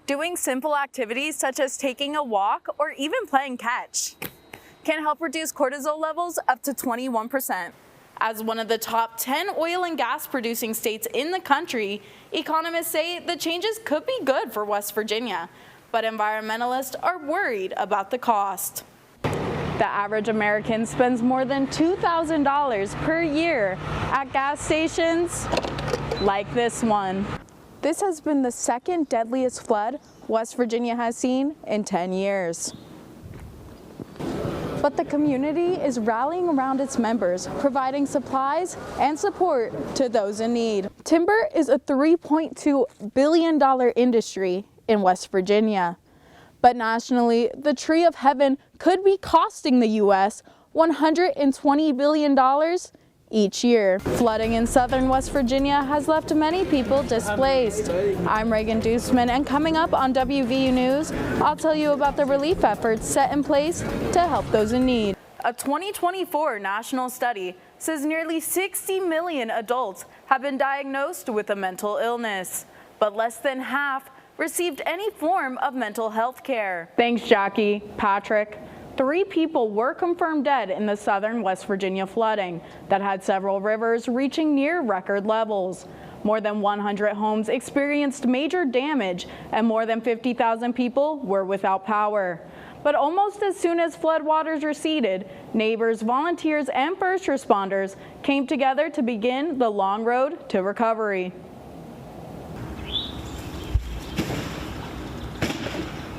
Doing simple activities such as taking a walk or even playing catch can help reduce cortisol levels up to 21%. As one of the top 10 oil and gas producing states in the country, economists say the changes could be good for West Virginia, but environmentalists are worried about the cost. The average American spends more than $2,000 per year at gas stations like this one. This has been the second deadliest flood West Virginia has seen in 10 years. But the community is rallying around its members, providing supplies and support to those in need. Timber is a $3.2 billion industry in West Virginia. But nationally, the tree of heaven could be costing the U.S. $120 billion each year. Flooding in southern West Virginia has left many people displaced. I'm Regan Duceman, and coming up on WVU News, I'll tell you about the relief efforts set in place to help those in need. A 2024 national study says nearly 60 million adults have been diagnosed with a mental illness, but less than half received any form of mental health care. Thanks, Jackie. Patrick. 3 people were confirmed dead in the southern West Virginia flooding that had several rivers reaching near record levels. More than 100 homes experienced major damage and more than 50,000 people were without power. But almost as soon as floodwaters receded, neighbors, volunteers, and first responders came together to begin the long road to recovery.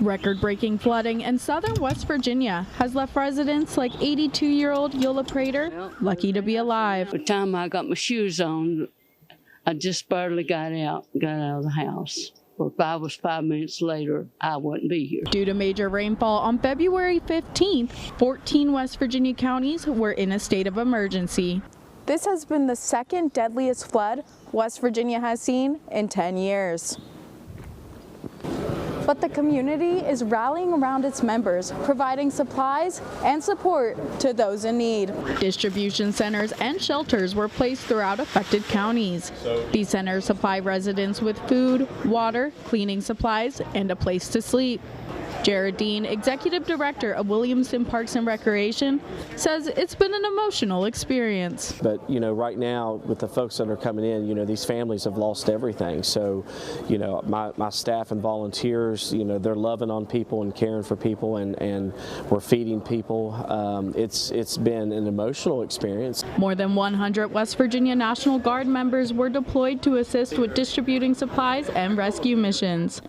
Record-breaking flooding in southern West Virginia has left residents like 82-year-old Yola Prater lucky to be alive. By the time I got my shoes on, I just barely got out of the house. Or if I was 5 minutes later, I wouldn't be here. Due to major rainfall on February 15th, 14 West Virginia counties were in a state of emergency. This has been the second deadliest flood West Virginia has seen in 10 years. But the community is rallying around its members, providing supplies and support to those in need. Distribution centers and shelters were placed throughout affected counties. These centers supply residents with food, water, cleaning supplies, and a place to sleep. Jared Dean, Executive Director of Williamson Parks and Recreation, says it's been an emotional experience. But, right now with the folks that are coming in, these families have lost everything. So, my staff and volunteers, they're loving on people and caring for people, and we're feeding people. It's been an emotional experience. More than 100 West Virginia National Guard members were deployed to assist with distributing supplies and rescue missions.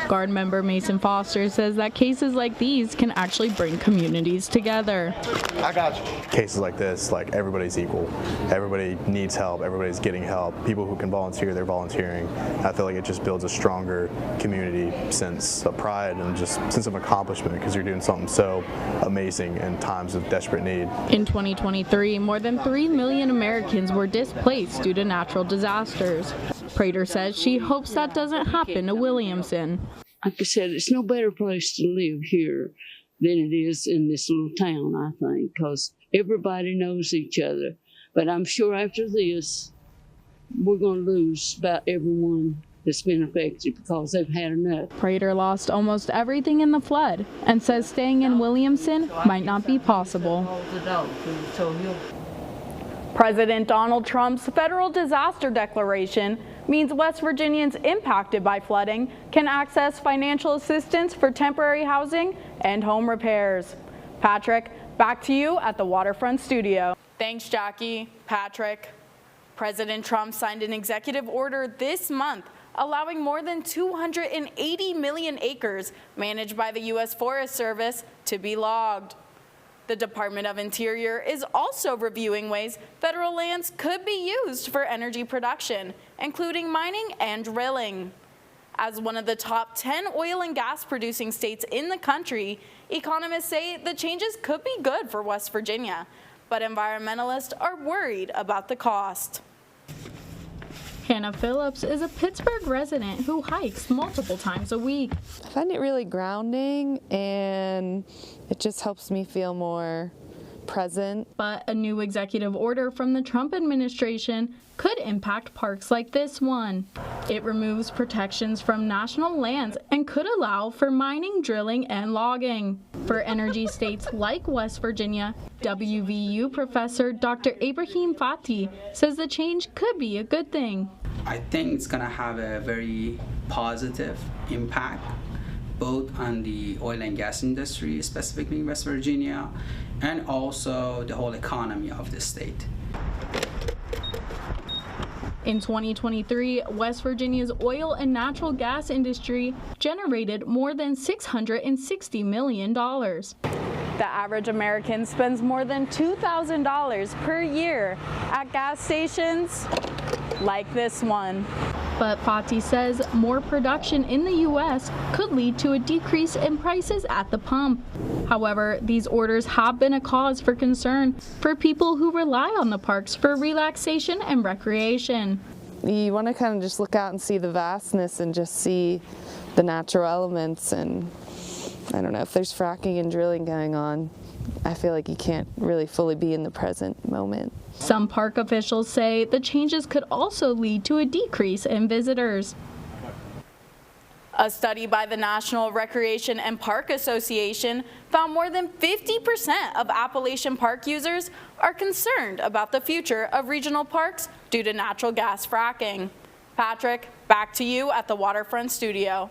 Guard member Mason Foster says that cases like these can actually bring communities together. I got you. Cases like this, like everybody's equal. Everybody needs help. Everybody's getting help. People who can volunteer, they're volunteering. I feel like it just builds a stronger community sense of pride and just sense of accomplishment because you're doing something so amazing in times of desperate need. In 2023, more than 3 million Americans were displaced due to natural disasters. Prater says she hopes that doesn't happen to Williamson. Like I said, it's no better place to live here than it is in this little town, I think, because everybody knows each other. But I'm sure after this, we're going to lose about everyone that's been affected because they've had enough. Prater lost almost everything in the flood and says staying in Williamson might not be possible. President Donald Trump's federal disaster declaration means West Virginians impacted by flooding can access financial assistance for temporary housing and home repairs. Patrick, back to you at the Waterfront Studio. Thanks, Jackie. Patrick. President Trump signed an executive order this month allowing more than 280 million acres managed by the U.S. Forest Service to be logged. The Department of Interior is also reviewing ways federal lands could be used for energy production, including mining and drilling. As one of the top 10 oil and gas producing states in the country, economists say the changes could be good for West Virginia, but environmentalists are worried about the cost. Hannah Phillips is a Pittsburgh resident who hikes multiple times a week. I find it really grounding, and it just helps me feel more present. But a new executive order from the Trump administration could impact parks like this one. It removes protections from national lands and could allow for mining, drilling, and logging. For energy states like West Virginia, WVU professor Dr. Ibrahim Fati says the change could be a good thing. I think it's going to have a very positive impact both on the oil and gas industry, specifically in West Virginia, and also the whole economy of the state. In 2023, West Virginia's oil and natural gas industry generated more than $660 million. The average American spends more than $2,000 per year at gas stations like this one. But Fati says more production in the U.S. could lead to a decrease in prices at the pump. However, these orders have been a cause for concern for people who rely on the parks for relaxation and recreation. You want to kind of just look out and see the vastness and just see the natural elements, and I don't know, if there's fracking and drilling going on, I feel like you can't really fully be in the present moment. Some park officials say the changes could also lead to a decrease in visitors. A study by the National Recreation and Park Association found more than 50% of Appalachian Park users are concerned about the future of regional parks due to natural gas fracking. Patrick, back to you at the Waterfront Studio.